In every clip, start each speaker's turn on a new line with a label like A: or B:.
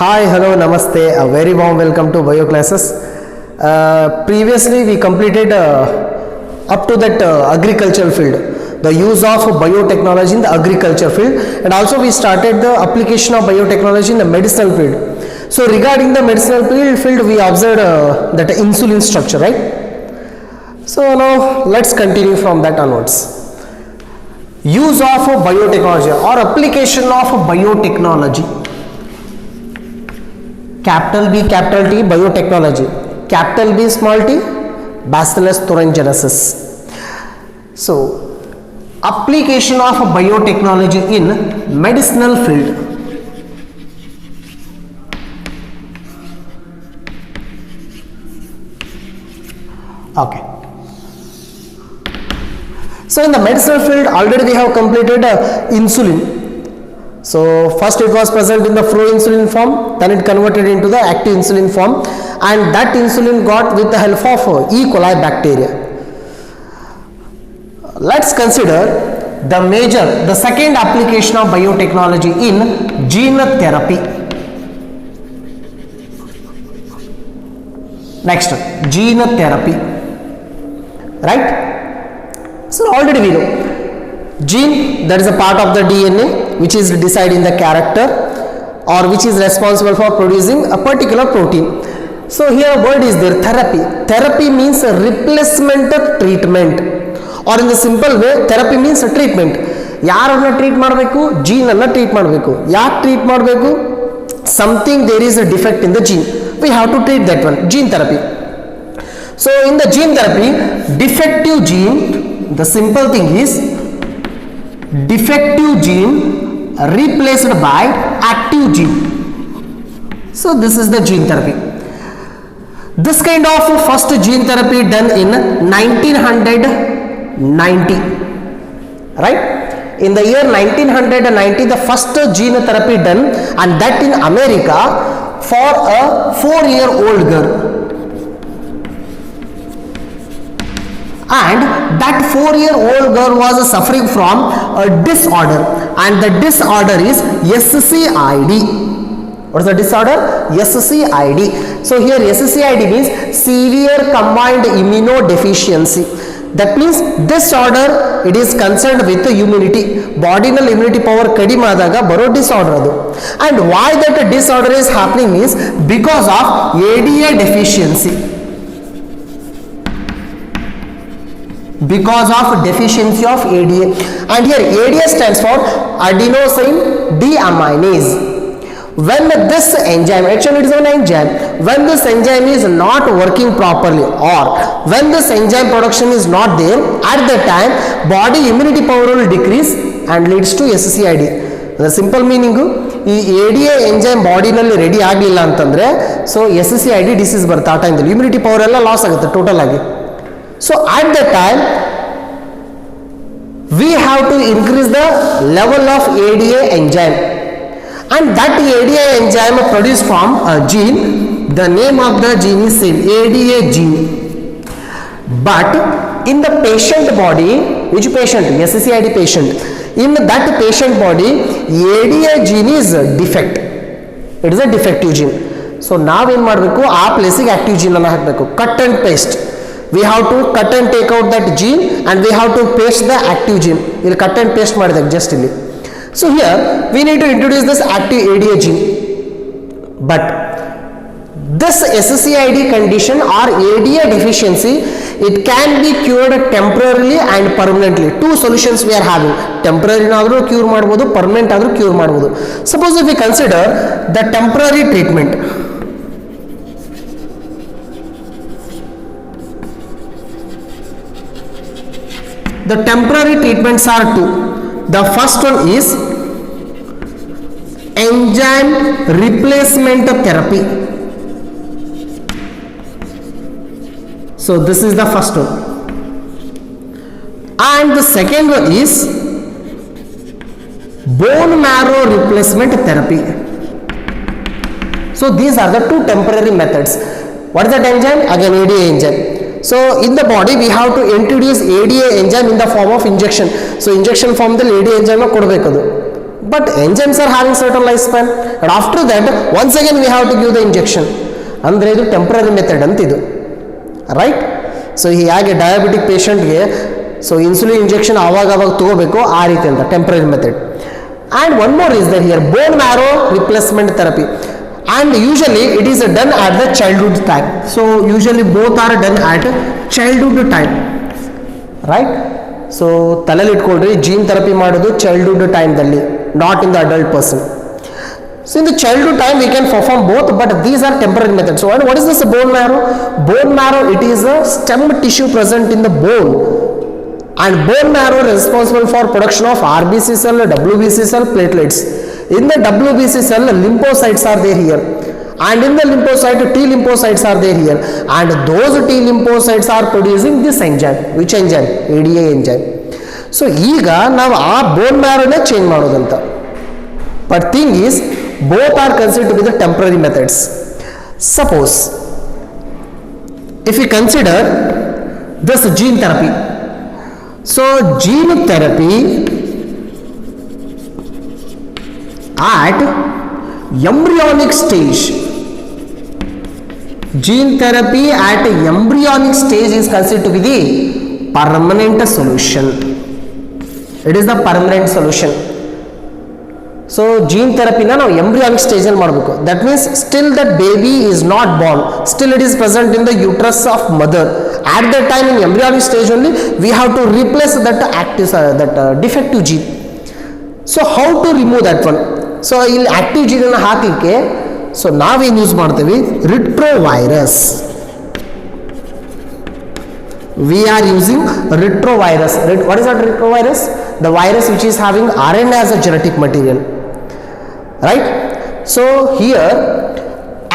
A: Hi, hello, namaste. A very warm welcome to Bio Classes. Previously, we completed up to that agricultural field, the use of biotechnology in the agriculture field, and also we started the application of biotechnology in the medicinal field. So, regarding the medicinal field, we observed that insulin structure, right? So, now let's continue from that onwards. Use of biotechnology or application of biotechnology. Capital B, capital T, biotechnology. Capital B, small t, Bacillus thuringiensis. So, application of biotechnology in medicinal field. Okay. So, in the medicinal field, already we have completed insulin. So, first it was present in the pro-insulin form, then it converted into the active insulin form, and that insulin got with the help of E. coli bacteria. Let's consider the second application of biotechnology in gene therapy. Next, gene therapy, right? So, already we know gene, that is a part of the DNA which is deciding the character or which is responsible for producing a particular protein. So, here word is there, therapy. Therapy means a replacement treatment, or in the simple way therapy means a treatment. ಯಾರನ್ನ treat ಮಾಡಬೇಕು? Gene ಅನ್ನ treat ಮಾಡಬೇಕು. ಯಾಕೆ treat ಮಾಡಬೇಕು? Something there is a defect in the gene, we have to treat that one, gene therapy. So, in the gene therapy, defective gene, the simple thing is defective gene replaced by active gene. So, this is the gene therapy. This kind of first gene therapy done in 1990, right? In the year 1990, the first gene therapy done, and that in America for a 4-year-old girl. And that 4-year-old girl was suffering from a disorder, and the disorder is SCID. What is the disorder? SCID. So, here SCID means severe combined immunodeficiency. That means disorder, it is concerned with immunity. Bodinal immunity power kadime adaga baro disorder adu. And why that disorder is happening is because of ADA deficiency. Because of deficiency of ADA, and here ADA stands for adenosine deaminase. When this enzyme, actually it is an enzyme, when this enzyme is not working properly, or when this enzyme production is not there, at that time body immunity power will decrease and leads to SCID. The simple meaning, ಈ ADA enzyme ಬಾಡಿನಲ್ಲಿ ready ಆಗಲಿಲ್ಲ ಅಂತಂದ್ರೆ so SCID disease ಬರುತ್ತೆ. ಆ ಟೈಮಲ್ಲಿ immunity power ಎಲ್ಲ loss ಆಗುತ್ತೆ total ಆಗಿ. So, at that time, we have to increase the level of ADA enzyme, and that ADA enzyme produced from a gene. The name of the gene is same, ADA gene. But in the patient body, which patient? SCID patient. In that patient body, ADA gene is defect. It is a defective gene. So, now ಏನು ಮಾಡಬೇಕು? ಆ ಪ್ಲೇಸಿಗೆ active gene ಅನ್ನು ಹಾಕಬೇಕು. Cut and paste. We have to cut and take out that gene, and we have to paste the active gene. We'll cut and paste ಮಾಡಿದಾಗ just ಇಲ್ಲಿ. So, here we need to introduce this active ADA gene. But this SCID condition or ADA deficiency, it can be cured temporarily and permanently. Two solutions we are having. Temporary ಆದರೂ cure ಮಾಡಬಹುದು, permanent ಆದರೂ cure ಮಾಡಬಹುದು. Suppose if we consider the temporary treatment. The temporary treatments are two. The first one is enzyme replacement therapy. So, this is the first one. And the second one is bone marrow replacement therapy. So, these are the two temporary methods. What is that enzyme? Again, ADA enzyme. So, in the body we have to introduce ADA enzyme in the form of injection. So, injection form the ADA enzyme ಕೊಡಬೇಕು ಅದು. But enzymes are having certain lifespan, and after that once again we have to give the injection. ಅಂದರೆ ಇದು temporary method ಅಂತ ಇದು, right. So ಹೀಗೆ diabetic ಪೇಷಂಟ್ಗೆ so insulin injection ಆವಾಗ ತಗೋಬೇಕು, ಆ ರೀತಿ ಅಂತ temporary method. And one more is there here bone marrow replacement therapy, and usually it is done at the childhood time. So usually both are done at childhood time, right. So ತಲೆಯಲ್ಲಿ ಇಟ್ಕೊಳ್ರಿ, gene therapy ಮಾಡೋದು childhood ಟೈಮ್ದಲ್ಲಿ, not in the adult person. So in the childhood time we can perform both, but these are temporary methods. So what is this bone marrow? Bone marrow, it is a stem tissue present in the bone, and bone marrow is responsible for production of RBC cell, WBC cell, platelets. In the WBC cell, lymphocytes are there here, and in the lymphocyte, T lymphocytes are there here, and those T lymphocytes are producing this enzyme. Which enzyme? ADA enzyme. So ಈಗ ನಾವು ಆ ಬೋನ್ ಮ್ಯಾರೋನೇ change ಮಾಡೋದಂತ. But thing is, both are considered to be the temporary methods. Suppose if we consider this gene therapy, so gene therapy at embryonic stage, gene therapy at embryonic stage is considered to be the permanent solution. It is the permanent solution. So gene therapy na ನಾವು embryonic stage ಅಲ್ಲಿ ಮಾಡಬೇಕು. That means still that baby is not born, still it is present in the uterus of mother. At that time in embryonic stage only we have to replace that active defective gene. So how to remove that one? So ಇಲ್ಲಿ active ಜೀನನ್ನು ಹಾಕಲಿಕ್ಕೆ so ನಾವೇನು use ಮಾಡ್ತೀವಿ, retrovirus. We are using retrovirus. What is that retrovirus? The virus which is having RNA as a genetic material, right. So here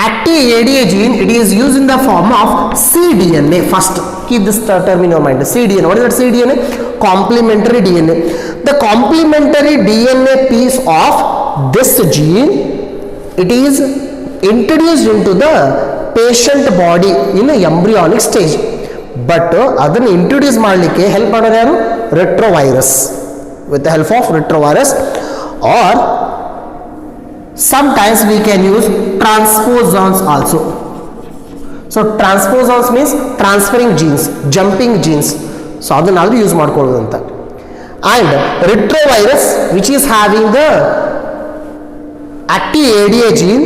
A: active ADA gene, it is used in the form of cDNA. First keep this term in your mind, cDNA. What is that cDNA? Complementary DNA. The complementary DNA piece of this gene, it is introduced into the patient body in embryonic stage, but ಅದನ್ನು introduce ಮಾಡಲಿಕ್ಕೆ help ಮಾಡೋದು ಯಾರು? ರೆಟ್ರೋವೈರಸ್. with the help of retrovirus, or sometimes we can use transposons also. So transposons means transferring genes, jumping genes. So ಅದನ್ನಾದ್ರೂ use ಮಾಡ್ಕೊಳ್ಳೋದು ಅಂತ. And retrovirus, which is having the active ADA gene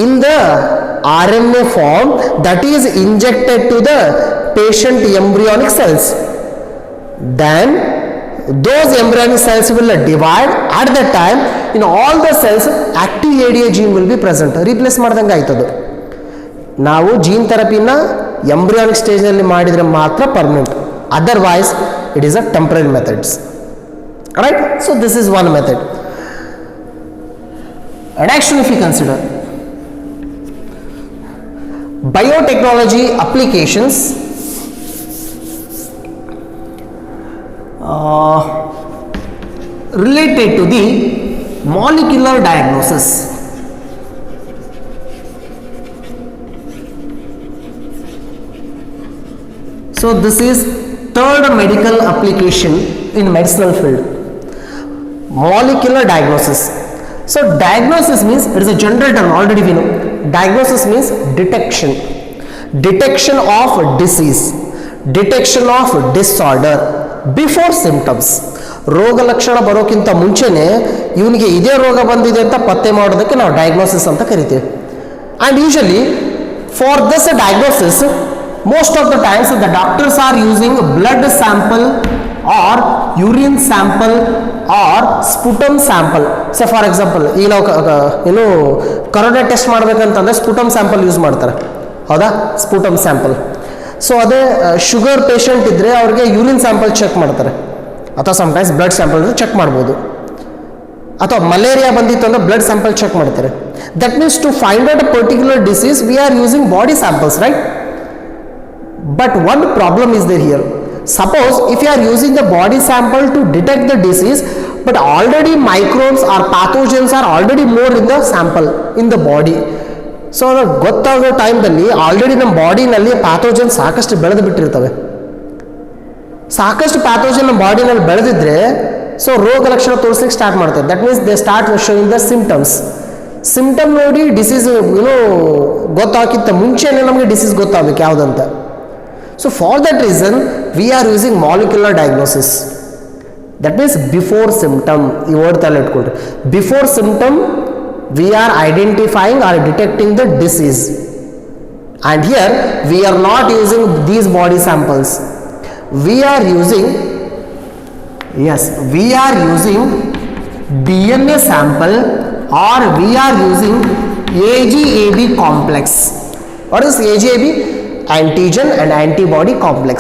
A: in the RNA form, that is injected to the patient embryonic cells. Then those embryonic cells will divide. At that time, in all the cells, active ADA gene will be present. Replace ಮಾಡ್ದಂಗೆ ಆಯ್ತದು. ನಾವು gene ಥೆರಪಿನ embryonic ಸ್ಟೇಜ್ನಲ್ಲಿ ಮಾಡಿದರೆ ಮಾತ್ರ permanent, otherwise it is a temporary methods, right? So this is one method. And actually if you consider biotechnology applications, related to the molecular diagnosis. So this is third medical application in medicinal field, molecular diagnosis. So diagnosis means, it is a general term, already we know. Diagnosis means detection, detection of disease, detection of disorder before symptoms. ರೋಗ ಲಕ್ಷಣ ಬರೋಕ್ಕಿಂತ ಮುಂಚೆನೆ ಇವನಿಗೆ ಇದೇ ರೋಗ ಬಂದಿದೆ ಅಂತ ಪತ್ತೆ ಮಾಡೋದಕ್ಕೆ ನಾವು ಡಯಾಗ್ನೋಸಿಸ್ ಅಂತ ಕರಿತೀವಿ. And usually for this diagnosis, most of the times the doctors are using blood sample or urine sample or sputum sample. So for example, ಈಗ ನಾವು ಏನು ಕರೋನಾ ಟೆಸ್ಟ್ ಮಾಡಬೇಕಂತಂದ್ರೆ ಸ್ಪುಟಮ್ ಸ್ಯಾಂಪಲ್ ಯೂಸ್ ಮಾಡ್ತಾರೆ, ಹೌದಾ? ಸ್ಪುಟಮ್ ಸ್ಯಾಂಪಲ್. ಸೊ ಅದೇ sugar patient ಇದ್ದರೆ ಅವ್ರಿಗೆ urine sample check ಮಾಡ್ತಾರೆ, ಅಥವಾ ಸಮ್ಟೈಮ್ಸ್ ಬ್ಲಡ್ ಸ್ಯಾಂಪಲ್ ಚೆಕ್ ಮಾಡ್ಬೋದು. ಅಥವಾ ಮಲೇರಿಯಾ ಬಂದಿತ್ತು ಅಂದರೆ ಬ್ಲಡ್ ಸ್ಯಾಂಪಲ್ ಚೆಕ್ ಮಾಡ್ತಾರೆ. That means to find out a particular disease we are using body samples, right? But one problem is there here. Suppose if you are using the body sample to detect the disease, but already microbes or pathogens are already more in the sample, in the body. So ಗೊತ್ತಾಗೋ ಟೈಮ್ದಲ್ಲಿ already ನಮ್ಮ ಬಾಡಿನಲ್ಲಿ pathogen ಸಾಕಷ್ಟು ಬೆಳೆದು ಬಿಟ್ಟಿರ್ತವೆ. ಸಾಕಷ್ಟು pathogen ನಮ್ಮ ಬಾಡಿನಲ್ಲಿ ಬೆಳೆದಿದ್ರೆ so ರೋಗ ಲಕ್ಷಣ ತೋರಿಸ್ಲಿಕ್ಕೆ ಸ್ಟಾರ್ಟ್ ಮಾಡ್ತಾರೆ. That means they start showing the symptoms. Symptom ನೋಡಿ ಡಿಸೀಸ್ ಗೊತ್ತಾಗಿತ್ತ ಮುಂಚೆನೇ ನಮಗೆ ಡಿಸೀಸ್ ಗೊತ್ತಾಗಬೇಕು ಯಾವುದಂತ. So for that reason we are using molecular diagnosis. That means before symptom, ಈ ವರ್ಡ್ ತಲೆ ಇಟ್ಕೊಳ್ರಿ. Before symptom we are identifying or detecting the disease. And here we are not using these body samples. We are using DNA sample, or we are using AGAB complex. What is AGAB? Antigen and antibody complex.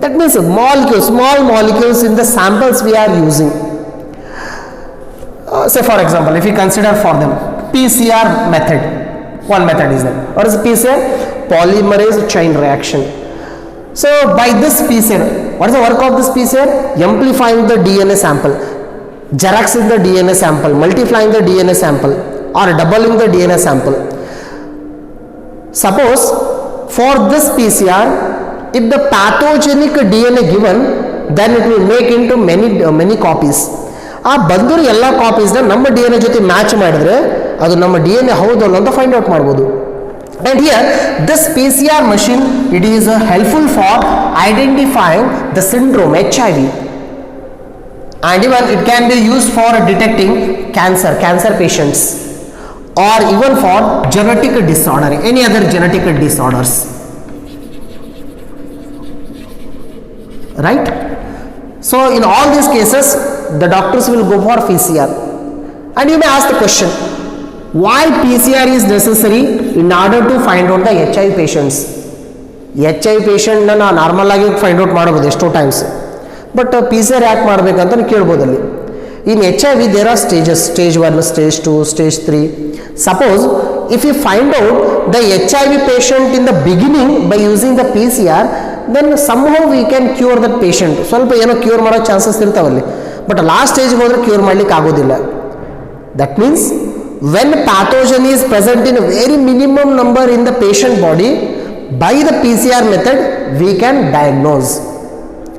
A: That means molecules, small molecules in the samples we are using. Say for example, if you consider for them PCR method, one method is there. What is PCR? Polymerase chain reaction. So by this PCR, what is the work of this PCR? Amplifying the DNA sample, xeroxing the DNA sample, multiplying the DNA sample, or doubling the DNA sample. Suppose for this PCR, if the pathogenic DNA given, then it will make into many copies. ಆ ಬಂದಿರೋ ಎಲ್ಲ ಕಾಪೀಸ್ನ ನಮ್ಮ D N A ಜೊತೆ match ಮಾಡಿದ್ರೆ ಅದು ನಮ್ಮ D N A ಹೌದಲ್ಲ ಅಂತ ಫೈಂಡ್ ಔಟ್ ಮಾಡ್ಬೋದು. And here this PCR machine, it is helpful for identifying the syndrome HIV, and even it can be used for detecting cancer patients, or even for genetic disorder, any other genetic disorders, right? So in all these cases the doctors will go for PCR. And you may ask the question, why PCR is necessary in order to find out the HIV patients? HIV patient na normal agi find out ಮಾಡಬಹುದು ಎಷ್ಟೋ times, but PCR ಯಾಕೆ ಮಾಡಬೇಕಂತ ಕೇಳ್ಬೋದಲ್ಲಿ. In HIV there are stages, stage 1, stage 2, stage 3. Suppose if you find out the HIV patient in the beginning by using the PCR, then somehow we can cure that patient. ಸ್ವಲ್ಪ ಏನೋ cure ಮಾಡೋ chances ಇರ್ತಾವಲ್ಲಿ, but last ಸ್ಟೇಜ್ಗೆ ಹೋದ್ರೆ cure ಮಾಡ್ಲಿಕ್ಕೆ ಆಗೋದಿಲ್ಲ. That means when pathogen is present in a very minimum number in the patient body, by the PCR method we can diagnose.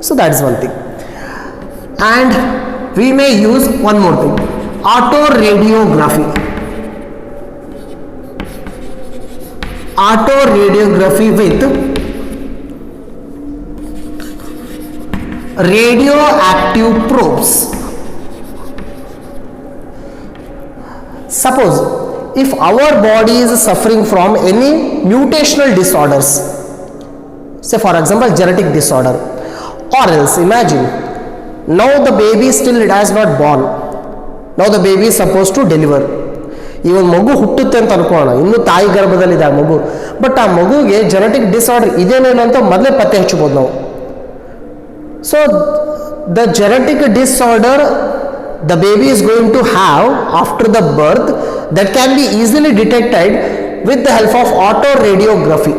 A: So that is one thing. And we may use one more thing, autoradiography. Autoradiography with radioactive probes. Suppose if our body is suffering from any mutational disorders, say for example genetic disorder, or else imagine now the baby still it has not born, now the baby is supposed to deliver. ಇವನ್ ಮಗು ಹುಟ್ಟುತ್ತೆ ಅಂತ ಅನ್ಕೋಣ, ಇನ್ನು ತಾಯಿ ಗರ್ಭದಲ್ಲಿದೆ ಆ ಮಗು, but ಆ ಮಗುಗೆ genetic disorder ಇದೇನೇನು ಅಂತ ಮೊದಲೇ ಪತ್ತೆ ಹಚ್ಚಬಹುದು ನಾವು. So the genetic disorder the baby is going to have after the birth, that can be easily detected with the help of autoradiography.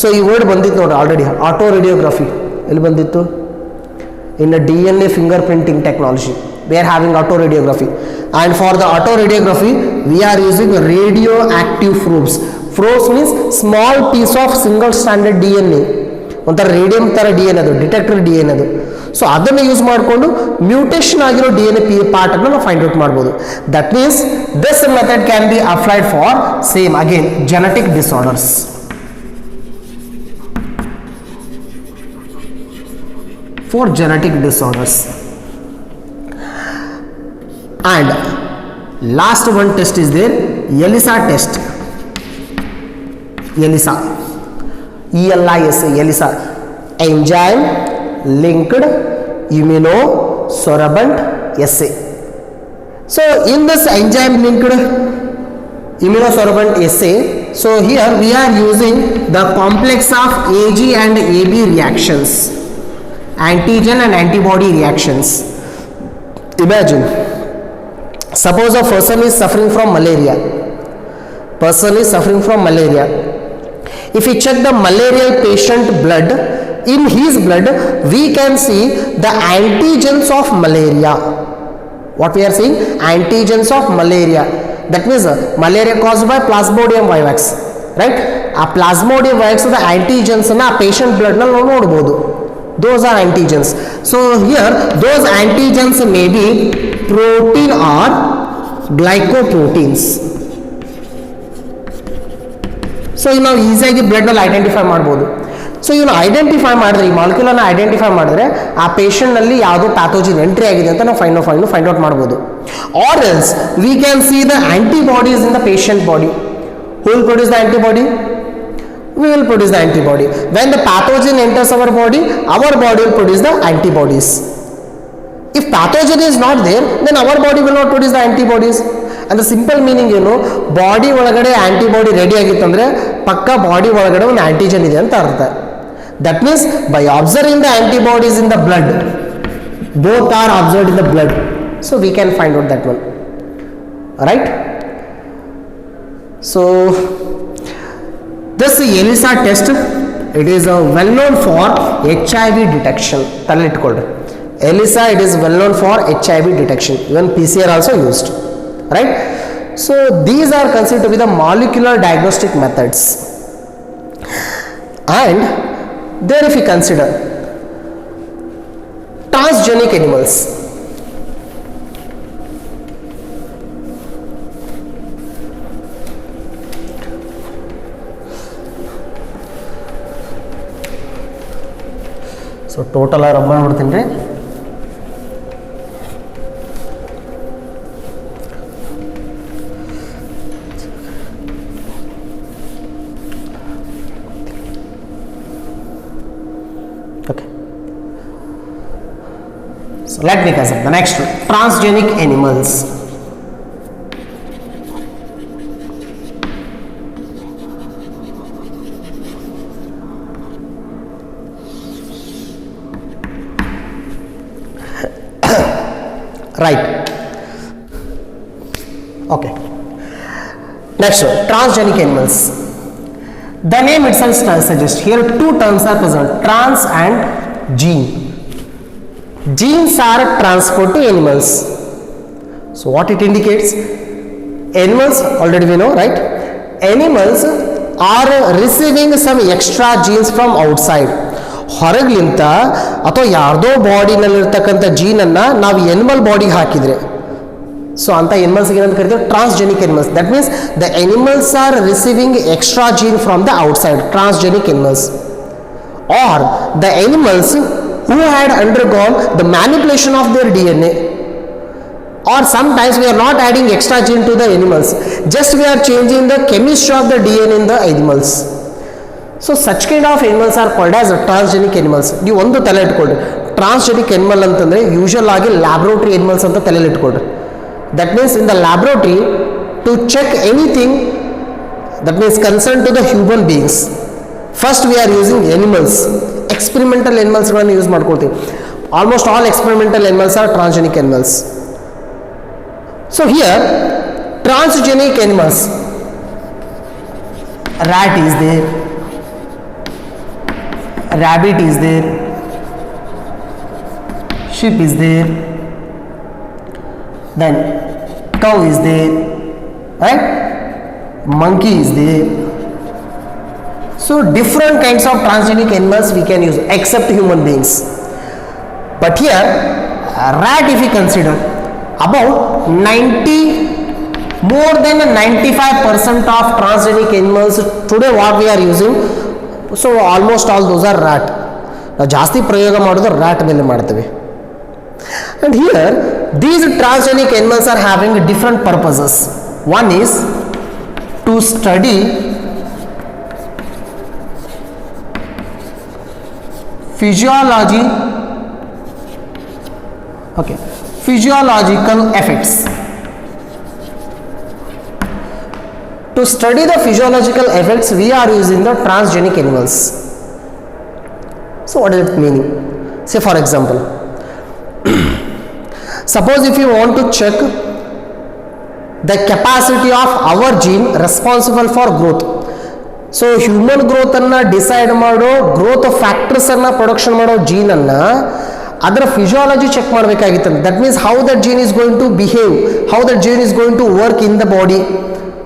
A: So ಈ ವರ್ಡ್ ಬಂದಿತ್ತು ನೋಡಿ ಆಲ್ರೆಡಿ, autoradiography ಎಲ್ಲಿ ಬಂದಿತ್ತು? in a DNA fingerprinting technology we are having autoradiography. And for the autoradiography we are using radioactive probes. Probes means small piece of single stranded DNA, ಒಂಥರ radium ಥರ D N ಅದು, detector D N ಅದು. So ಅದನ್ನು use ಮಾಡಿಕೊಂಡು mutation ಆಗಿರೋ D N A part ಅನ್ನು ನಾವು find out ಮಾಡ್ಬೋದು. That means this method can be applied for same again genetic disorders. For genetic disorders. And last one test is there, ELISA test. ELISA, ELISA, enzyme linked immunosorbent assay. So in this enzyme linked immunosorbent assay, so here we are using the complex of AG and AB reactions, antigen and antibody reactions. Imagine, suppose a person is suffering from malaria. If we check the malarial patient blood, in his blood we can see the antigens of malaria. What we are seeing? Antigens of malaria. That means malaria caused by Plasmodium vivax, right? ಆ Plasmodium vivax the antigens ಅನ್ನು ಆ patient blood ನಲ್ಲಿ ನಾವು ನೋಡಬಹುದು. Those are antigens. So here those antigens may be protein or glycoproteins. So ಇವು ನಾವು ಈಸಿಯಾಗಿ ಬ್ಲಡ್ನಲ್ಲಿ identify ಮಾಡ್ಬೋದು. ಸೊ ಇವನ್ನ ಐಡೆಂಟಿಫೈ ಮಾಡಿದ್ರೆ, ಈ ಮಾಲಿಕ್ಯೂಲನ್ನು ಐಡೆಂಟಿಫೈ ಮಾಡಿದ್ರೆ ಆ ಪೇಷಂಟ್ನಲ್ಲಿ ಯಾವುದೋ ಪ್ಯಾಥೋಜಿನ್ ಎಂಟ್ರಿ ಆಗಿದೆ ಅಂತ ನಾವು ಫೈಂಡ್ ಔಟ್ ಮಾಡ್ಬೋದು. Or else we can see the antibodies in the patient body. Who will produce the antibody? We will produce the antibody. When the pathogen enters our body will produce the antibodies. If pathogen is not there, then our body will not produce the antibodies. And the simple meaning body ಒಳಗಡೆ antibody ready ಆಗಿತ್ತಂದ್ರೆ ಪಕ್ಕ body ಒಳಗಡೆ ಒಂದು antigen ಇದೆ ಅಂತ ಅರ್ಥ. That means by observing the antibodies in the blood, both are observed in the blood, so we can find out that one, right? So this ELISA test, it is well known for HIV detection. ತಲೆಯಿಟ್ಕೊಳ್ಳಿ, ELISA, it is well known for HIV detection. Even PCR also used, right? So these are considered to be the molecular diagnostic methods. And there if we consider transgenic animals, so total rub ಮಾಡ್ಬಿಡ್ತೀನಿ ರೀ. Okay, so let me consider the next transgenic animals. Right. Okay. Next one, transgenic animals. The name itself suggests here two terms are present, trans and gene. Genes are transport to animals. So what it indicates? Animals, already we know, right? Animals are receiving some extra genes from outside. ಹೊರಗ್ಲಿಂತ ಅಥವಾ ಯಾರ್ದೋ ಬಾಡಿನಲ್ಲಿರ್ತಕ್ಕಂಥ ಜೀನನ್ನು ನಾವು animal ಬಾಡಿಗೆ ಹಾಕಿದರೆ, so ಅಂಥ ಎನಿಮಲ್ಸ್ಗೆ ಏನಂತ ಕರಿತೀವಿ? Transgenic animals. That means the animals are receiving extra gene from the outside, transgenic animals. Are the animals who had undergone the manipulation of their DNA. Or sometimes we are not adding extra gene to the animals, just we are changing the chemistry of the DNA in the animals. So such kind of animals are called as transgenic animals. ನೀವು ಒಂದು ತಲೆ ಇಟ್ಕೊಳ್ರಿ, transgenic animal ಅಂತಂದರೆ usual ಆಗಿ laboratory animals ಅಂತ ತಲೆಯಲ್ಲಿ ಇಟ್ಕೊಳ್ರಿ. That means in the laboratory to check anything that means concern to the human beings, first we are using animals. Experimental ಎನಿಮಲ್ಸ್ಗಳನ್ನು ಯೂಸ್ ಮಾಡ್ಕೊಳ್ತೀವಿ. Almost all experimental animals are transgenic animals. So here transgenic animals, rat is there, rabbit is there, sheep is there, then cow is there, right? Monkey is there. So different kinds of transgenic animals we can use except human beings. But here rat, if we consider, about more than 95% of transgenic animals today what we are using, so almost all those are rat. ನಾವು ಜಾಸ್ತಿ ಪ್ರಯೋಗ ಮಾಡೋದು rat ಮೇಲೆ ಮಾಡ್ತೀವಿ. And here these transgenic animals are having different purposes. One is to study physiology, okay, physiological effects. To study the physiological effects we are using the transgenic animals. So what is it meaning? Say for example, suppose if you want to check the capacity of our gene responsible for growth, so human growth ಅನ್ನು decide ಮಾಡೋ growth factors ಅನ್ನು production ಮಾಡೋ gene ಅನ್ನು ಅದರ physiology check ಮಾಡಬೇಕಾಗಿತ್ತು. That means how that gene is going to behave, how that gene is going to work in the body.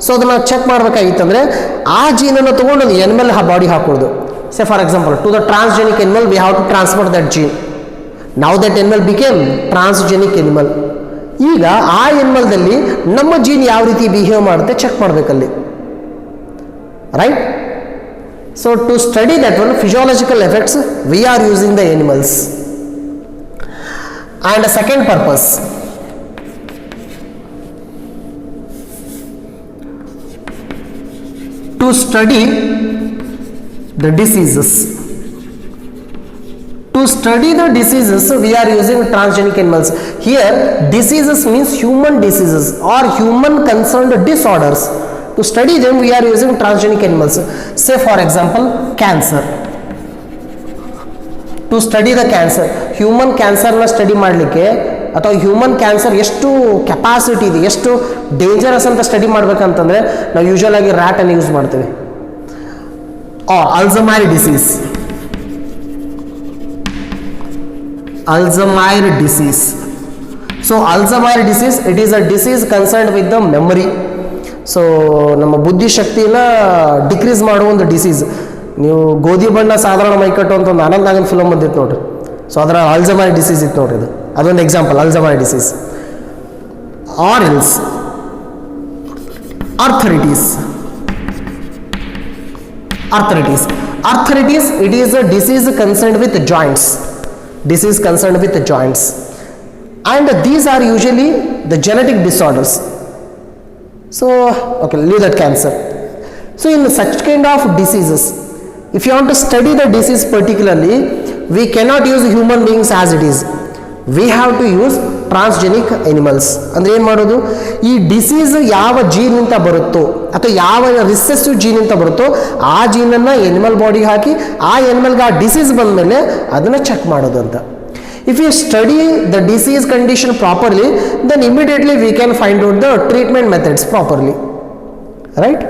A: So ಅದನ್ನು check ಮಾಡಬೇಕಾಗಿತ್ತಂದರೆ ಆ ಜೀನನ್ನು ತೊಗೊಂಡು ಒಂದು ಎನಿಮಲ್ ಬಾಡಿ ಹಾಕೋದು. Say for example, to the transgenic animal we have to transfer that gene. Now that animal became transgenic animal. ಈಗ ಆ ಎನಿಮಲ್ದಲ್ಲಿ ನಮ್ಮ ಜೀನ್ ಯಾವ ರೀತಿ ಬಿಹೇವ್ ಮಾಡುತ್ತೆ ಚೆಕ್ ಮಾಡಬೇಕಲ್ಲಿ, right? So to study that one physiological effects we are using the animals. And second purpose, to study the diseases. To study the diseases, we are using transgenic animals. Here, diseases means human diseases or human concerned disorders. To study them, we are using transgenic animals. Say for example, cancer. To study the cancer, human cancer na study ಮಾಡಲಿಕ್ಕೆ ಅಥವಾ human cancer ಎಷ್ಟು capacity ಇದೆ, ಎಷ್ಟು dangerous ಅಂತ study ಮಾಡ್ಬೇಕಂತಂದರೆ ನಾವು usual ಆಗಿ ರ್ಯಾಟನ್ನು use ಮಾಡ್ತೀವಿ. Alzheimer disease, Alzheimer disease. So Alzheimer disease, it is a disease concerned with the memory. So ನಮ್ಮ ಬುದ್ಧಿಶಕ್ತಿನ ಡಿಕ್ರೀಸ್ ಮಾಡುವ ಒಂದು ಡಿಸೀಸ್. ನೀವು ಗೋಧಿ ಬಣ್ಣ ಸಾಧಾರಣ ಮೈಕಟ್ಟು ಅಂತ ಒಂದು ಆನಂದ್ ನಾಗನ್ ಫಿಲಮ್ ಬಂದಿತ್ತು ನೋಡ್ರಿ. ಸೊ ಅದರ ಅಲ್ಝಮೈರ್ ಡಿಸೀಸ್ ಇತ್ತು ನೋಡ್ರಿ, ಇದು ಅದೊಂದು example, Alzheimer disease. Or else arthritis. Arthritis, arthritis, it is a disease concerned with joints. Disease concerned with joints, and these are usually the genetic disorders. So okay, leave that cancer. So in such kind of diseases, if you want to study the disease particularly, we cannot use human beings as it is. We have to use transgenic animals. ಅಂದರೆ ಏನು ಮಾಡೋದು, ಈ disease ಯಾವ ಜೀನಿಂದ ಬರುತ್ತೋ ಅಥವಾ ಯಾವ recessive ಜೀನಿಂದ ಬರುತ್ತೋ ಆ ಜೀನನ್ನು ಎನಿಮಲ್ ಬಾಡಿಗೆ ಹಾಕಿ ಆ ಎನಿಮಲ್ಗೆ ಆ ಡಿಸೀಸ್ ಬಂದ ಮೇಲೆ ಅದನ್ನು ಚೆಕ್ ಮಾಡೋದು ಅಂತ. If you study the disease condition properly, then immediately we can find out the treatment methods properly, right?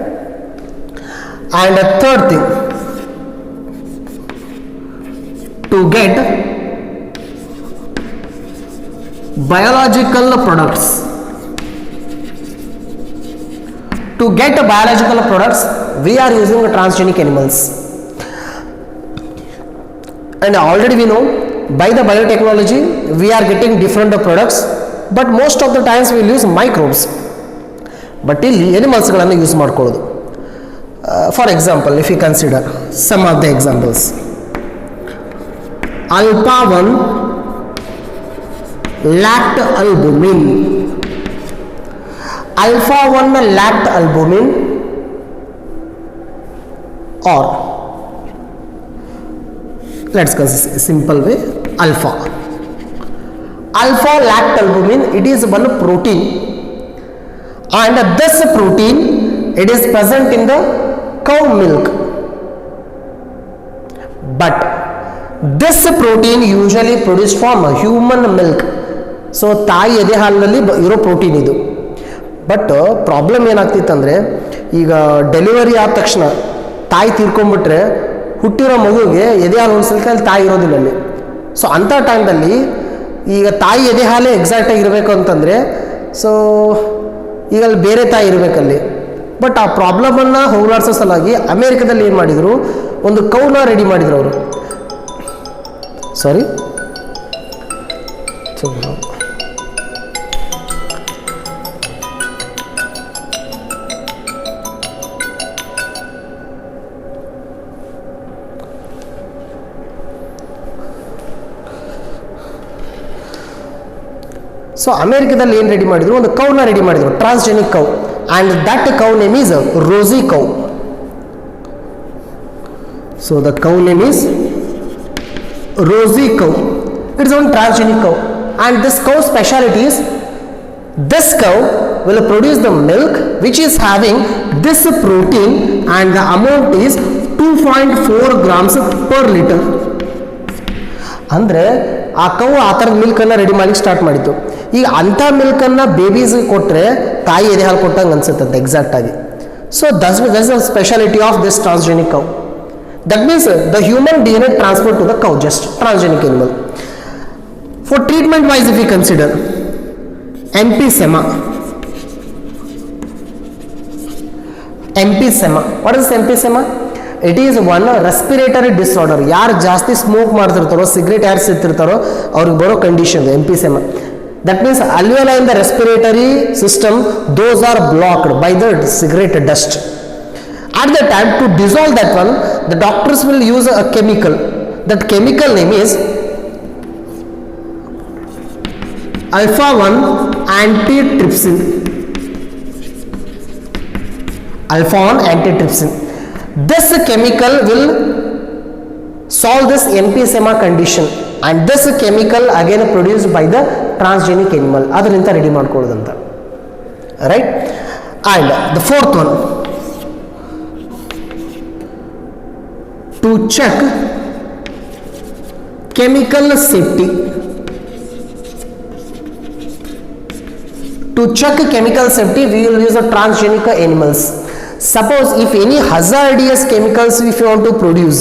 A: And third thing, to get biological products. To get biological products, we are using transgenic animals. And already we know, by the biotechnology, we are getting different products, but most of the times we will use microbes. But ಇಲ್ಲಿ animalsಗಳನ್ನು use ಮಾಡ್ಕೊಳ್ಳೋದು. For example, if you consider some of the examples, alpha 1 lact albumin, alpha 1 lact albumin, or let's consider simple way, alpha lact albumin, it is one protein, and this protein, it is present in the cow milk, but this protein usually produced from human milk. So ತಾಯಿ ಎದೆ ಹಾಲಿನಲ್ಲಿ ಇರೋ protein ಇದು. But problem ಏನಾಗ್ತಿತ್ತಂದರೆ, ಈಗ delivery ಆದ ತಕ್ಷಣ ತಾಯಿ ತೀರ್ಕೊಂಡ್ಬಿಟ್ರೆ ಹುಟ್ಟಿರೋ ಮಗುಗೆ ಎದೆ ಹಾಲು ಉಣಿಸಲಿಕ್ಕೆ ಅಲ್ಲಿ ತಾಯಿ ಇರೋದಿಲ್ಲ ಅಲ್ಲಿ. ಸೊ ಅಂಥ ಟೈಮ್ದಲ್ಲಿ ಈಗ ತಾಯಿ ಎದೆ ಹಾಲೇ ಎಕ್ಸಾಕ್ಟಾಗಿ ಇರಬೇಕು ಅಂತಂದರೆ, ಸೊ ಈಗ ಅಲ್ಲಿ ಬೇರೆ ತಾಯಿ ಇರಬೇಕಲ್ಲಿ. ಬಟ್ ಆ ಪ್ರಾಬ್ಲಮನ್ನು ಹೋಗಲಾಡಿಸೋ ಸಲುವಾಗಿ ಅಮೇರಿಕಾದಲ್ಲಿ ಏನು ಮಾಡಿದರು, ಒಂದು ಕೌನ ರೆಡಿ ಮಾಡಿದರು ಅವರು. ಸಾರಿ, ಸೊ ಅಮೇರಿಕಾದಲ್ಲಿ ಏನು ರೆಡಿ ಮಾಡಿದರು, ಒಂದು ಕೌನ ರೆಡಿ ಮಾಡಿದರು, transgenic cow, and that cow name is Rosie cow. So the cow name is Rosie cow. It's one transgenic cow, and this cow speciality is this cow will produce the milk which is having this protein, and the amount is 2.4 grams per liter. ಅಂದರೆ ಆ ಕವು ಆ ಥರದ ಮಿಲ್ಕನ್ನು ready ಮಾಡಲಿಕ್ಕೆ start ಮಾಡಿತ್ತು. ಈಗ ಅಂಥ ಮಿಲ್ಕನ್ನು ಬೇಬೀಸ್ಗೆ ಕೊಟ್ಟರೆ ತಾಯಿ ಎದೆ ಹಾಲು ಕೊಟ್ಟಂಗೆ ಅನಿಸುತ್ತೆ ಎಕ್ಸಾಕ್ಟಾಗಿ. So that's the speciality of this transgenic cow. That means the human DNA transfer to the cow, just transgenic animal. For treatment wise, if we consider emphysema, what is emphysema? It is one respiratory disorder. ಯಾರು ಜಾಸ್ತಿ smoke ಮಾಡ್ತಿರ್ತಾರೋ, cigarette ಯಾರು ಸಿಗ್ತಿರ್ತಾರೋ ಅವ್ರಿಗೆ ಬರೋ condition emphysema. That means alveoli in the respiratory system those are blocked by the cigarette dust. At the time, to dissolve that one, the doctors will use a chemical. That chemical name is alpha-1 antitrypsin. Alpha-1 antitrypsin. This chemical will solve this emphysema condition, and this chemical again produced by the transgenic animal. ಅದರಿಂದ ready ಮಾಡ್ಕೊಳ್ಳೋದಂತ, right. And the fourth one, to check chemical safety. To check chemical safety, we will use the transgenic animals. Suppose if any hazardous chemicals if you want to produce,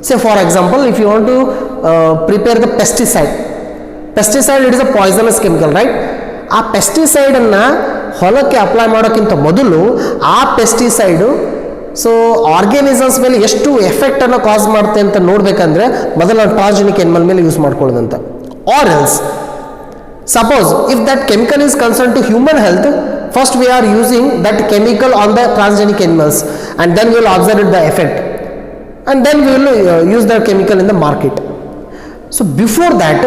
A: say for example, if you want to prepare the pesticide, it is a poisonous chemical, right? ಆ pesticide ಅನ್ನ ಹೊಲಕ್ಕೆ apply ಮಾಡೋಕ್ಕಿಂತ ಮೊದಲು ಆ pesticide so organisms ಮೇಲೆ ಎಷ್ಟು effect ಅನ್ನು ಕಾಸ್ ಮಾಡುತ್ತೆ ಅಂತ ನೋಡ್ಬೇಕಂದ್ರೆ ಮೊದಲು ಟ್ರಾನ್ಸ್ಜೆನಿಕ್ ಎನಿಮಲ್ ಮೇಲೆ ಯೂಸ್ ಮಾಡ್ಕೊಳ್ಳೋದಂತ. Or else suppose if that chemical is concerned to human health, first we are using that chemical on the transgenic animals, and then we will observe the effect, and then we will use that chemical in the market. So before that,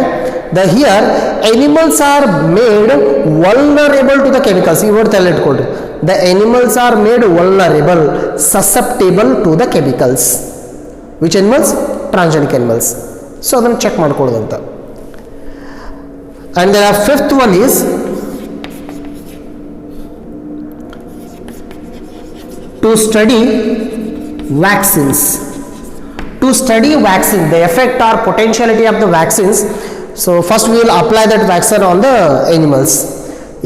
A: here animals are made vulnerable to the chemicals. You would tell it called the animals are made vulnerable, susceptible to the chemicals. Which animals? Transgenic animals. So then check ಮಾಡ್ಕೊಳ್ಳೋದಂತ. And the fifth one is to study vaccines. To study vaccine, the effect or potentiality of the vaccines. So first we will apply that vaccine on the animals.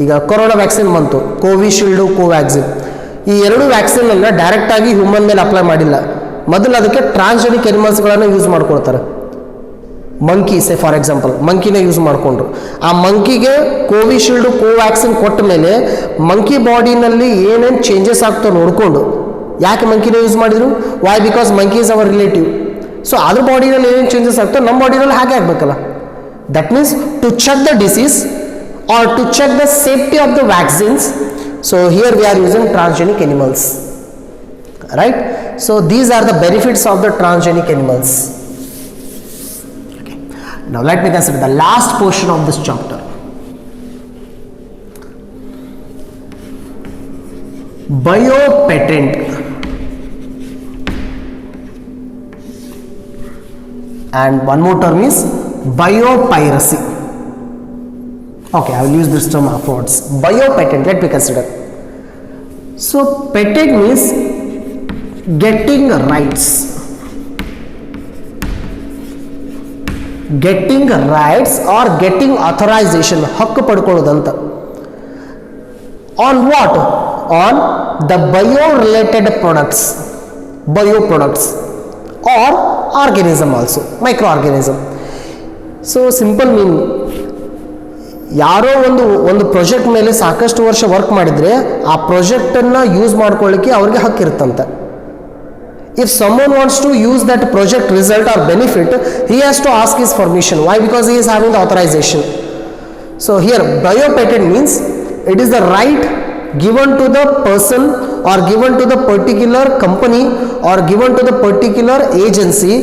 A: ಈಗ corona vaccine ಬಂತು, ಕೋವಿಶೀಲ್ಡು, ಕೋವ್ಯಾಕ್ಸಿನ್. ಈ ಎರಡು vaccine ಅನ್ನು direct ಆಗಿ human ಮೇಲೆ apply ಮಾಡಿಲ್ಲ. ಮೊದಲು ಅದಕ್ಕೆ ಟ್ರಾನ್ಸ್ಜೆನಿಕ್ ಎನಿಮಲ್ಸ್ಗಳನ್ನು ಯೂಸ್ ಮಾಡ್ಕೊಳ್ತಾರೆ. ಮಂಕಿ ಸೇ ಫಾರ್ ಎಕ್ಸಾಂಪಲ್ ಮಂಕಿನ ಯೂಸ್ ಮಾಡಿಕೊಂಡ್ರು. ಆ ಮಂಕಿಗೆ ಕೋವಿಶೀಲ್ಡು, ಕೋವ್ಯಾಕ್ಸಿನ್ ಕೊಟ್ಟ ಮೇಲೆ ಮಂಕಿ ಬಾಡಿನಲ್ಲಿ ಏನೇನು ಚೇಂಜಸ್ ಆಗ್ತೋ ನೋಡಿಕೊಂಡು ಯಾಕೆ ಮಂಕಿನ ಯೂಸ್ ಮಾಡಿದ್ರು? Why? Because monkey is our relative. So ಅದ್ರ ಬಾಡಿನಲ್ಲಿ ಏನೇನು ಚೇಂಜಸ್ ಆಗ್ತೋ ನಮ್ಮ ಬಾಡಿನಲ್ಲಿ ಹಾಗೆ ಆಗಬೇಕಲ್ಲ. That means to check the disease or to check the safety of the vaccines. So here we are using transgenic animals, right. So these are the benefits of the transgenic animals. Now let me consider the last portion of this chapter. Biopatent. And one more term is biopiracy. Okay, I will use this term afterwards. Biopatent, let me consider. So patent means getting rights. Getting rights or getting authorisation, ಹಕ್ಕು ಪಡ್ಕೊಳ್ಳೋದಂತ. On what? On the bio related products, bio products or organism, also micro organism. So simple meaning, ಯಾರೋ ಒಂದು project ಮೇಲೆ ಸಾಕಷ್ಟು ವರ್ಷ work ಮಾಡಿದರೆ ಆ ಪ್ರಾಜೆಕ್ಟನ್ನು use ಮಾಡ್ಕೊಳ್ಳಿಕ್ಕೆ ಅವ್ರಿಗೆ ಹಕ್ಕಿರುತ್ತಂತೆ. If someone wants to use that project result or benefit, he has to ask his permission. Why? Because he is having the authorization. So here biopatent means it is the right given to the person or given to the particular company or given to the particular agency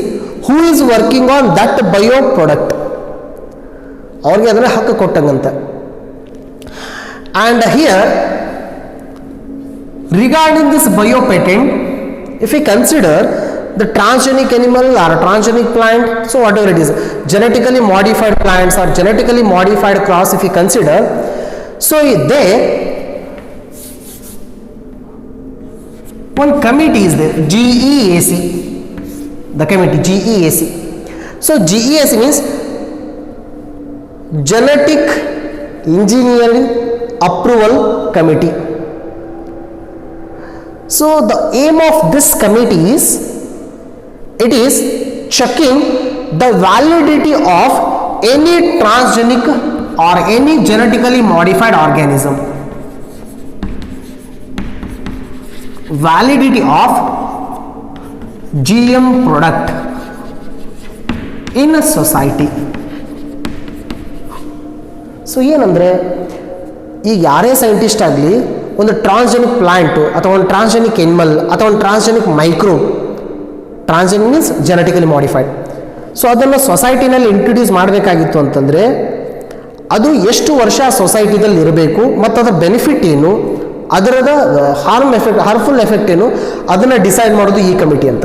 A: who is working on that bio product. ಅವ್ರಿಗೆ ಅದನ್ನ ಹಕ್ಕು ಕೊಟ್ಟಂಗಂತೆ. And here regarding this biopatent, if we consider the transgenic animal or a transgenic plant, so whatever it is, genetically modified plants or genetically modified crops, if we consider, so they, one committee is there, GEAC, the committee GEAC. So GEAC means Genetic Engineering Approval Committee. So the aim of this committee is, it is checking the validity of any transgenic or any genetically modified organism. Validity of GM product in a society. So ಏನಂದರೆ ಈಗ ಯಾರೇ scientist ಆಗಲಿ ಒಂದು transgenic plant ಅಥವಾ ಒಂದು transgenic animal ಅಥವಾ ಒಂದು transgenic microbe, transgenic means genetically modified, so ಅದನ್ನು ಸೊಸೈಟಿನಲ್ಲಿ ಇಂಟ್ರೊಡ್ಯೂಸ್ ಮಾಡಬೇಕಾಗಿತ್ತು ಅಂತಂದರೆ ಅದು ಎಷ್ಟು ವರ್ಷ ಸೊಸೈಟಿದಲ್ಲಿ ಇರಬೇಕು ಮತ್ತು ಅದರ ಬೆನಿಫಿಟ್ ಏನು, ಅದರದ ಹಾರ್ಮ್ಫುಲ್ ಎಫೆಕ್ಟ್ ಏನು, ಅದನ್ನು ಡಿಸೈಡ್ ಮಾಡೋದು ಈ ಕಮಿಟಿ ಅಂತ,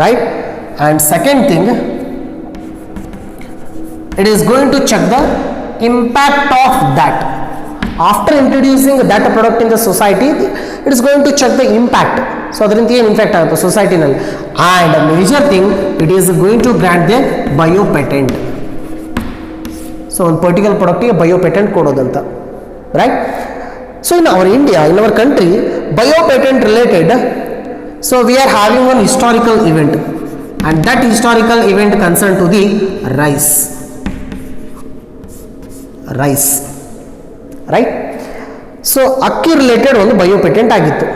A: right. And second thing, it is going to check the impact of that after introducing that product in the society. It is going to check the impact. So ಅದರಿಂದ ಏನು impact ಆಗುತ್ತೆ ಸೊಸೈಟಿನಲ್ಲಿ. And major thing, it is going to grant the bio patent. So ಒಂದು particular ಪ್ರಾಡಕ್ಟಿಗೆ bio patent ಕೊಡೋದಂತ, right. So in our India, in our country, bio patent related, so we are having one historical event, and that historical event concern to the rice, right. So ಅಕ್ಕಿ related ಒಂದು bio patent ಆಗಿತ್ತು.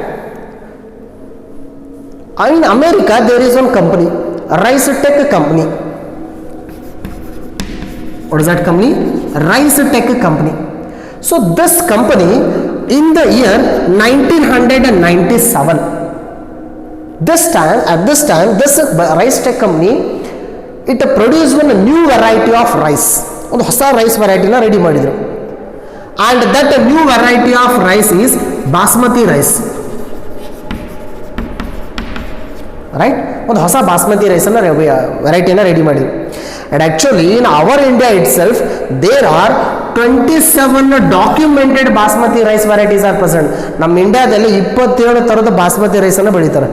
A: In America there is one company, rice tech company. What is that company? Rice tech company. So this company in the year 1997, at this time this rice tech company, it produced one new variety of rice, ಒಂದು ಹೊಸ rice ವೆರೈಟಿನ ready ಮಾಡಿದರು. And that new variety of rice is basmati rice, right. ಒಂದು ಹೊಸ ಬಾಸ್ಮತಿ ರೈಸನ್ನು ವೆರೈಟಿನ ready ಮಾಡಿದರು. And actually in our India itself there are 27 documented basmati rice varieties are present. ನಮ್ಮ ಇಂಡಿಯಾದಲ್ಲಿ 27 ಥರದ ಬಾಸ್ಮತಿ ರೈಸನ್ನು ಬೆಳೀತಾರೆ.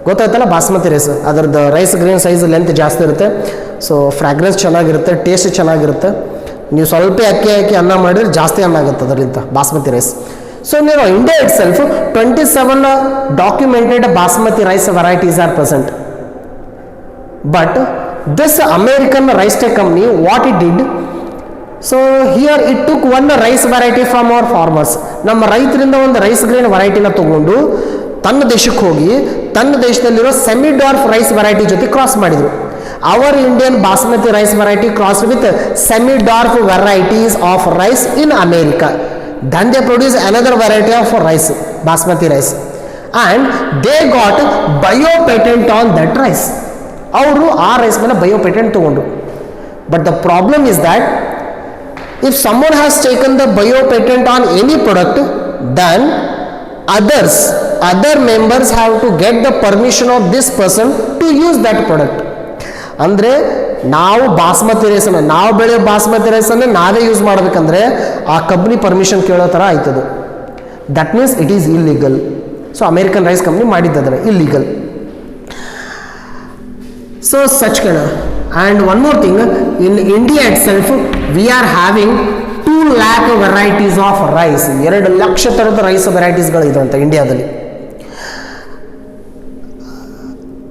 A: ಗೊತ್ತಾಯ್ತಲ್ಲ, ಬಾಸ್ಮತಿ ರೈಸ್, ಅದರದ್ದು ರೈಸ್ ಗ್ರೇನ್ ಸೈಜ್ ಲೆಂತ್ ಜಾಸ್ತಿ ಇರುತ್ತೆ, ಸೊ ಫ್ರಾಗ್ರೆನ್ಸ್ ಚೆನ್ನಾಗಿರುತ್ತೆ, ಟೇಸ್ಟ್ ಚೆನ್ನಾಗಿರುತ್ತೆ. ನೀವು ಸ್ವಲ್ಪ ಅಕ್ಕಿ ಹಾಕಿ ಅನ್ನ ಮಾಡಿದ್ರೆ ಜಾಸ್ತಿ ಅನ್ನ ಆಗುತ್ತೆ ಅದರಿಂದ ಬಾಸ್ಮತಿ ರೈಸ್. ಸೊ ನೀವು India itself 27 documented basmati rice varieties are present. But this American RiceTec company, what it did, so here it took one rice variety from our farmers. ನಮ್ಮ ರೈತರಿಂದ ಒಂದು ರೈಸ್ ಗ್ರೇನ್ ವೆರೈಟಿನ ತಗೊಂಡು ತನ್ನ ದೇಶಕ್ಕೆ ಹೋಗಿ ತನ್ನ ದೇಶದಲ್ಲಿರೋ ಸೆಮಿ ಡಾರ್ಫ್ ರೈಸ್ ವೆರೈಟಿ ಜೊತೆ ಕ್ರಾಸ್ ಮಾಡಿದರು. Our Indian basmati rice variety cross with semi dwarf varieties of rice in America. Then they produce another variety of rice, basmati rice, and they got bio patent on that rice. ಅವರು ಆ rice ಮೇಲೆ bio patent ತಗೊಂಡ್ರು. But the problem is that if someone has taken the bio patent on any product, then other members have to get the permission of this person to use that product. ಅಂದರೆ ನಾವು ಬಾಸ್ಮತಿ ರೈಸನ್ನು, ನಾವು ಬೆಳೆಯೋ ಬಾಸ್ಮತಿ ರೈಸನ್ನು ನಾವೇ use ಮಾಡಬೇಕಂದ್ರೆ ಆ company permission ಕೇಳೋ ಥರ ಆಯ್ತದು. That means it is illegal. So American rice company ಮಾಡಿದ್ದದ್ರೆ ಇಲ್ಲಿಗಲ್. ಸೊ ಸಚ್ ಕಣ. And one more thing, in India itself we are having 2 lakh varieties of rice. 2 lakh ಥರದ ರೈಸ್ ವೆರೈಟೀಸ್ಗಳು ಇದೆ ಅಂತ ಇಂಡಿಯಾದಲ್ಲಿ.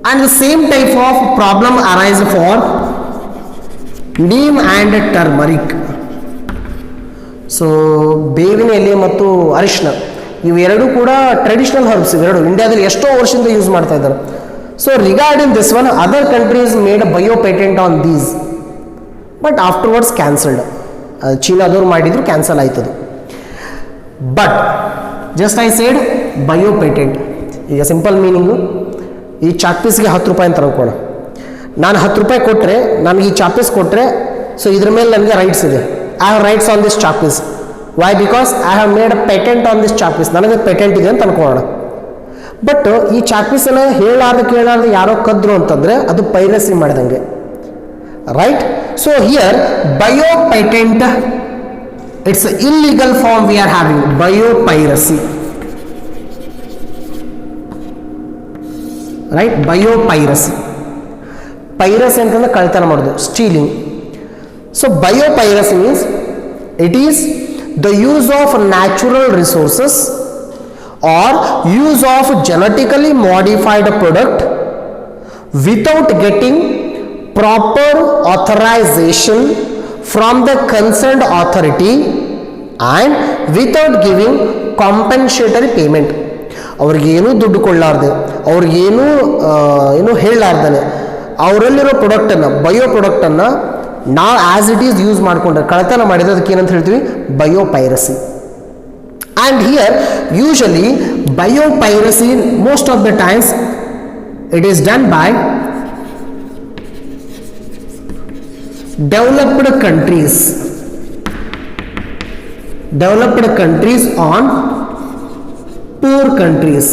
A: And the same type of problem arise for neem and turmeric. So ಬೇವಿನ ಎಲೆ ಮತ್ತು ಅರಿಶಿನ, ಇವೆರಡೂ ಕೂಡ ಟ್ರೆಡಿಷನಲ್ ಹರ್ಬ್ಸ್. ಇವೆರಡು ಇಂಡಿಯಾದಲ್ಲಿ ಎಷ್ಟೋ ವರ್ಷದಿಂದ ಯೂಸ್ ಮಾಡ್ತಾ ಇದ್ದಾರೆ. So regarding this one, other countries made a bio patent on these, but afterwards cancelled. ಚೀನಾದವ್ರು ಮಾಡಿದ್ರು, ಕ್ಯಾನ್ಸಲ್ ಆಯ್ತದು. But just I said bio patent. ಈಗ ಸಿಂಪಲ್ ಮೀನಿಂಗು, ಈ ಚಾಕ್ ಪೀಸ್ಗೆ 10 ರೂಪಾಯಿ ಅಂತ ಅನ್ಕೋಣ. ನಾನು 10 ರೂಪಾಯಿ ಕೊಟ್ಟರೆ, ನನಗೆ ಈ ಚಾಕ್ ಪೀಸ್ ಕೊಟ್ಟರೆ, ಸೊ ಇದ್ರ ಮೇಲೆ ನನಗೆ ರೈಟ್ಸ್ ಇದೆ. I have rights on this chalk piece. Why? Because I have made a patent on this chalk piece. ನನಗೆ ಪೇಟೆಂಟ್ ಇದೆ ಅಂತ ಅನ್ಕೊಳ್ಳೋಣ. ಬಟ್ ಈ ಚಾಕ್ ಪೀಸನ್ನು ಕೇಳಾರ್ದು ಯಾರೋ ಕದ್ರು ಅಂತಂದರೆ ಅದು ಪೈರಸಿ ಮಾಡಿದಂಗೆ, right. So here bio patent, it's illegal form we are having, bio piracy, right. Bio piracy, piracy ಅಂತಂದ್ರೆ ಕಳ್ತನ ಮಾಡೋದು, stealing. So bio piracy means it is the use of natural resources or use of genetically modified product without getting proper authorization from the concerned authority and without giving compensatory payment. ಅವ್ರಿಗೆ ಏನೂ ದುಡ್ಡು ಕೊಡಲಾರ್ದೆ ಅವ್ರಿಗೇನು ಏನು ಹೇಳಲಾರ್ದಾನೆ ಅವರಲ್ಲಿರೋ ಪ್ರಾಡಕ್ಟನ್ನು bio ಪ್ರಾಡಕ್ಟನ್ನು ನಾವು as it is use ಮಾಡಿಕೊಂಡ್ರೆ ಕಳ್ಳತನ ಮಾಡಿದ್ರೆ ಅದಕ್ಕೆ ಏನಂತ ಹೇಳ್ತೀವಿ biopiracy. And here usually biopiracy most of the times it is done by developed countries on poor countries.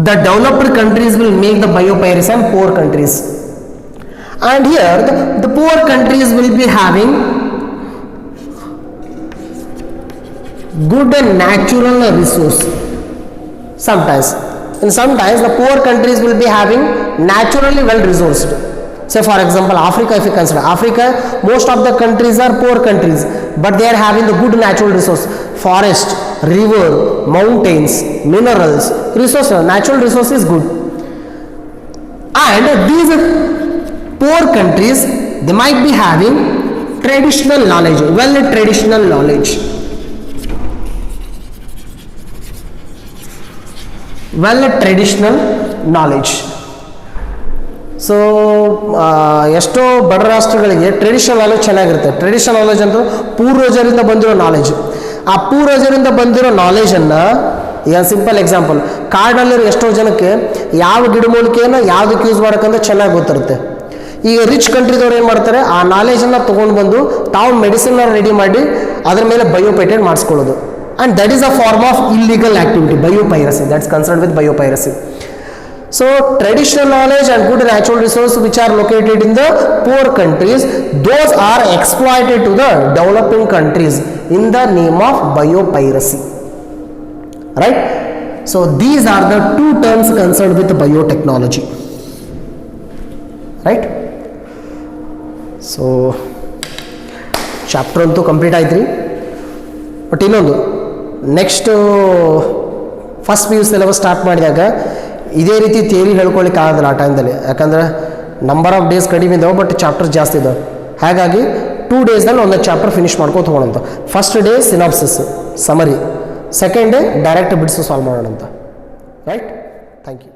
A: The developed countries will make the biopiracy on poor countries, and here the poor countries will be having good and natural resource. Sometimes the poor countries will be having naturally well resourced. Say for example Africa, if you consider Africa, most of the countries are poor countries, but they are having the good natural resource, forest, river, mountains, minerals, resource, natural resource is good. And these poor countries, they might be having traditional knowledge, traditional knowledge. So ಎಷ್ಟೋ ಬಡ ರಾಷ್ಟ್ರಗಳಿಗೆ traditional knowledge ಚೆನ್ನಾಗಿರುತ್ತೆ. Traditional knowledge ಅಂದರೆ ಪೂರ್ವಜರಿಂದ ಬಂದಿರೋ knowledge. ಆ ಪೂರ್ವಜರಿಂದ ಬಂದಿರೋ ನಾಲೆಜನ್ನು, ಈಗ simple example, ಕಾಡಿನಲ್ಲಿರೋ ಎಷ್ಟೋ ಜನಕ್ಕೆ ಯಾವ ಗಿಡಮೂಲಿಕೆಯನ್ನು ಯಾವುದಕ್ಕೆ ಯೂಸ್ ಮಾಡೋಕ್ಕಂತ ಚೆನ್ನಾಗಿ ಗೊತ್ತಿರುತ್ತೆ. ಈಗ ರಿಚ್ ಕಂಟ್ರಿದವ್ರು ಏನು ಮಾಡ್ತಾರೆ, ಆ ನಾಲೆಜನ್ನು ತೊಗೊಂಡು ಬಂದು ತಾವು ಮೆಡಿಸಿನ್ನ ರೆಡಿ ಮಾಡಿ ಅದ್ರ ಮೇಲೆ ಬಯೋಪೇಟೆಂಟ್ ಮಾಡಿಸ್ಕೊಳ್ಳೋದು. And that is a form of illegal activity, biopiracy. That's concerned with biopiracy. So traditional knowledge and good natural resources which are located in the poor countries, those are exploited to the developing countries in the name of biopiracy. Right? So these are the two terms concerned with biotechnology. Right? So chapter ಅಂತೂ complete ಆಯ್ತು ರೀ. But ಇನ್ನೊಂದು next first P U syllabus start ಮಾಡಿದಾಗ ಇದೇ ರೀತಿ theory ಹೇಳ್ಕೊಳ್ಳಿಕ್ಕೆ ಆಗೋದಿಲ್ಲ ಆ ಟೈಮ್ದಲ್ಲಿ. ಯಾಕಂದರೆ ನಂಬರ್ ಆಫ್ ಡೇಸ್ ಕಡಿಮೆ ಇದ್ದಾವೆ, ಬಟ್ ಚಾಪ್ಟರ್ ಜಾಸ್ತಿ ಇದ್ದಾವೆ. ಹಾಗಾಗಿ 2 ಡೇಸ್ನಲ್ಲಿ ಒಂದೊಂದು ಚಾಪ್ಟರ್ ಫಿನಿಷ್ ಮಾಡ್ಕೊಂಡು ಹೋಗೋಣಂತ. First day synopsis summary, second day direct ಬಿಡ್ಸು ಸಾಲ್ವ್ ಮಾಡೋಣ ಅಂತ. ರೈಟ್? Thank you.